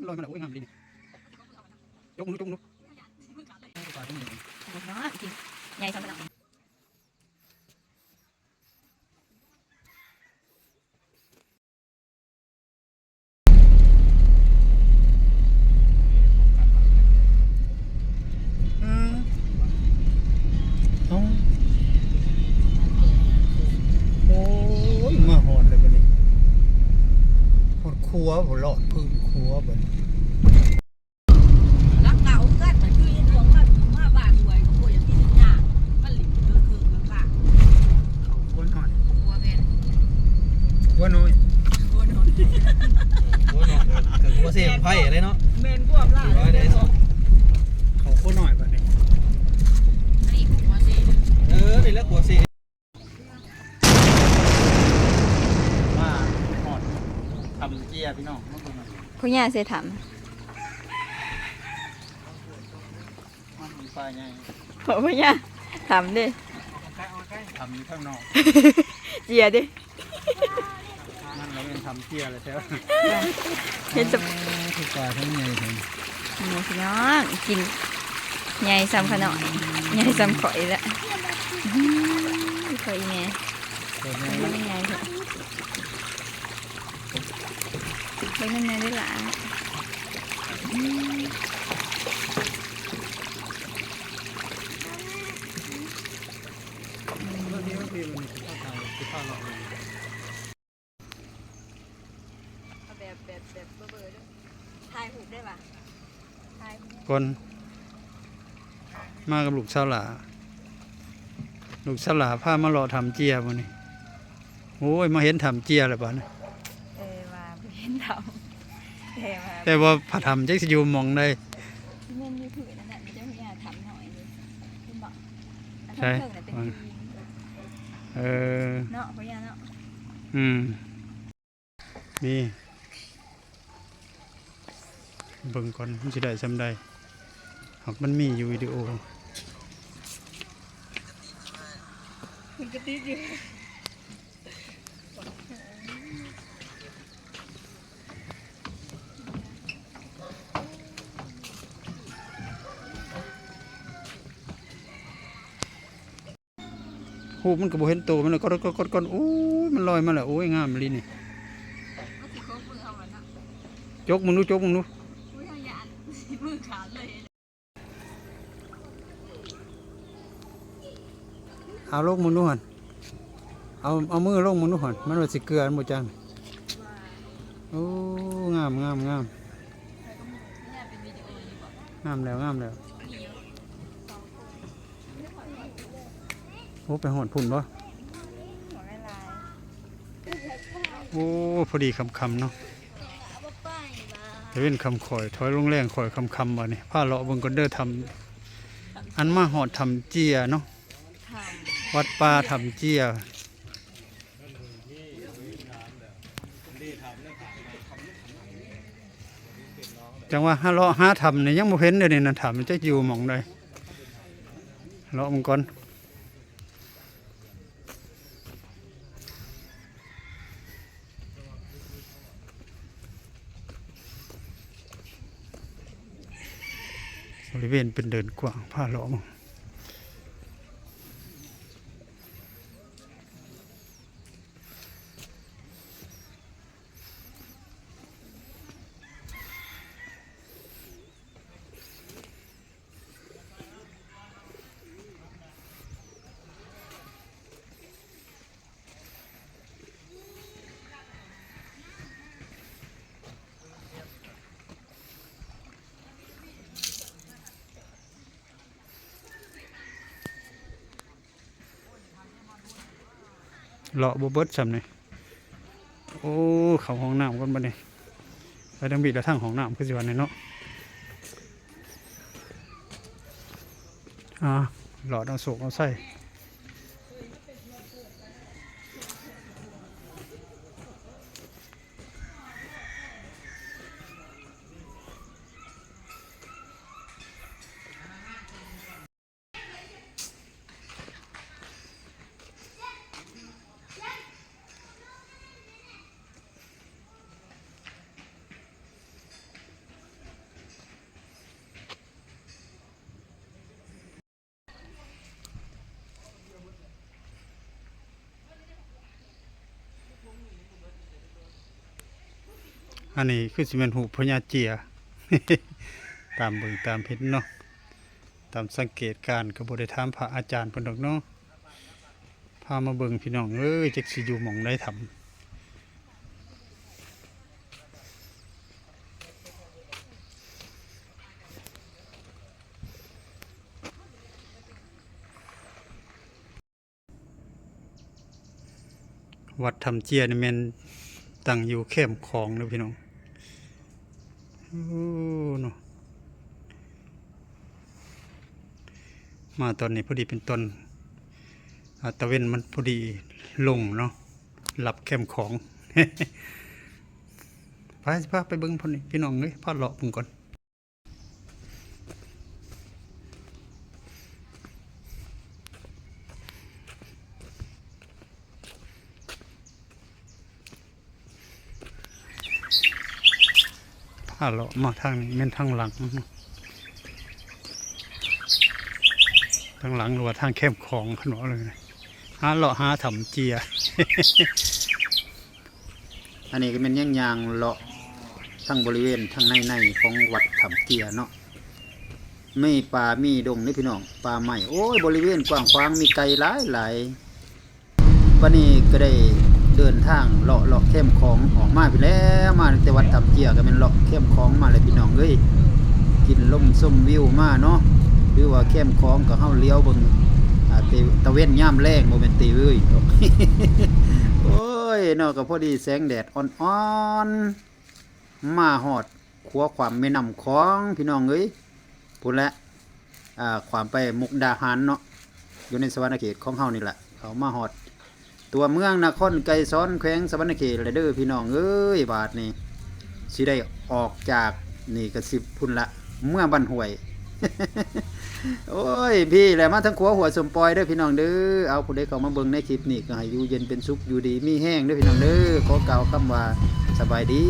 ลอยมาแล้วโอ้ยงามดียกมือจุ่มดูเนาะจริงใหญ่สำหรับโอ้ยมาหอนเลยบัดนี้หดครัวบ่หลอดพื้นครัวบัดรักเก่ากันมันคือยังหลวงมาบ้านรวยก็บ่อย่างที่ยากมันหลิคือข้างเขาครัวหน่อยครัวแม่น ครัวน้อย ครัวนอน โอ้ยน้องกับหัวเสียงไผ่เลยเนาะ แม่นความล่า ร้อยได้สอง เขาครัวหน่อยบัดนี้ นี่ครัวสิ นี่แหละหัวเสียง มาหอดทำเจียพี่น้องมาเบิ่งหน่อย คุณย่าเสียถาม มาทำปลาใหญ่ คุณย่าถามดิ ทำอยู่ข้างนอก เจียดิ นั่นเราเป็นทำเจียเลยใช่ไหม เห็นจะ ทุกปลาทั้งใหญ่ทั้ง นี่พี่น้องกินใหญ่ซ้ำขนาดใหญ่ซ้ำข่อยละข่อยแม่ ตัวใหญ่ ข่อยยังไงเถอะข่อยนั่นไงได้หลาน เมื่อกี้มันข้าวทางที่ข้าวหลอกเลย แบบเบอร์ด้วยถ่ายหูได้ป่ะถ่าย ก่อนมากับลูกสาวหลาลูกสาวหลาพามาหล่อทำเจียวันนี้โอ้ยมาเห็นทำเจียแล้วบ้านะ ว่าเห็นทำแต่ว่าผัดทำจักสิอยู่หมองได้ เงินยืดถือนั่นแหละมีเจ้าพญาทำหน่อยเลยคุณบอก ใช่ เนาะพญาเนาะ นี่เบิ่งก่อนมันสิได้จำได้หากมันมีอยู่วิดีโอ มันก็ติดอยู่ หูมันก็บ่เห็นโตมันเลยก็โอ้ยมันลอยมาแล้วโอ้ยงามลิ้นนี่จกมึงดูจกมึงดู มือขาดเลย เอาลงมึงดูหันเอามือลงมึงดูหันมันว่าสิเกลือมันบ่จังโอ้งามงามงามงามแล้วงามแล้วโอ้ไปหอดพุ่นบ่โอ้พอดีคำเนาะจะเป็นคำข่อยถอยลงแรงข่อยคำบ่นี่ผ้าเลาะเบิ่งก็เด้อทำอันมาหอดทำเจียเนาะวัดป่าทำเจียจังว่าหาเลาะหาทำเนี่ยยังบ่เห็นเลยนี่นะทำมันจะอยู่หม่องใดเลาะมันก่อนบริเวณเป็นเดินกว้างผ้าเลาะมั้งเลาะบ่เบิดจำนี่โอ้เขาห้องน้ำก่อนบัดนี้ไปทางบีแล้วทางห้องน้ำคือสิวันนี้เนาะหลอดเอาโศกเอาใส่ อันนี้คือสิเป็นหูพญาเจีย ตามเบิ่งตามเห็นเนาะตามสังเกตการณ์ก็บ่ได้ถามพระอาจารย์เพิ่นดอกเนาะพามาเบิ่งพี่น้องเอ้ยจักสิอยู่หม่องใดทำวัดทำเจียนี่แม่นตั้งอยู่เข้มคลองเด้อพี่น้องโอ้เนาะมาตอนนี้พอดีเป็นต้นตะเว้นมันพอดีลงเนาะหลับเข้มของ ไปสิพาไปเบิ่งพุ่นนี่พี่น้องเอ้ยพาเลาะเบิ่งก่อนพาเลาะมาทางนี้แม่นทางหลังเนาะทางหลังหรือว่าทางเข้มของขนมเลยนะหาเลาะหาถำเจีย อันนี้ก็เป็นย่างๆเลาะทั้งบริเวณทั้งในของวัดถำเจียเนาะมีป่ามีดงนี่พี่น้องป่าใหม่โอ้ยบริเวณกว้างขวางมีไกลหลายวันนี้ก็ได้เดินทางเลาะเข้มของออกมาไปแล้วมาแต่วัดถำเจียก็เป็นเลาะเข้มของมาเลยพี่น้องเอ้ยกินลมส้มวิวมาเนาะหรือว่าเข้มของก็เฮาเลี้ยวเบิ่งตะเว้นย่ามแรงบ่แม่นตีเว้ย โอ้ยเนาะก็พอดีแสงแดดอ่อนๆมาฮอดขัวความแม่น้ำของพี่น้องเอ้ยพุ่นแหละความไปมุกดาหารเนาะอยู่ในสวรรณเขตของเฮานี่แหละเขามาฮอดตัวเมืองนครไกรสอนแขวงสวรรณเขตเลยเด้อพี่น้องเอ้ยบาดนี้สิได้ออกจากนี่ก็10พุ่นละเมื่อบ้านห้วย โอ้ยพี่แหละมาทั้งขัวหัวสมปอยเด้อพี่น้องเด้อเอาผู้ใดเข้ามาเบิ่งในคลิปนี้ก็ให้อยู่เย็นเป็นสุขอยู่ดีมีแห้งเด้อพี่น้องเด้อขอกล่าวคำว่าสบายดี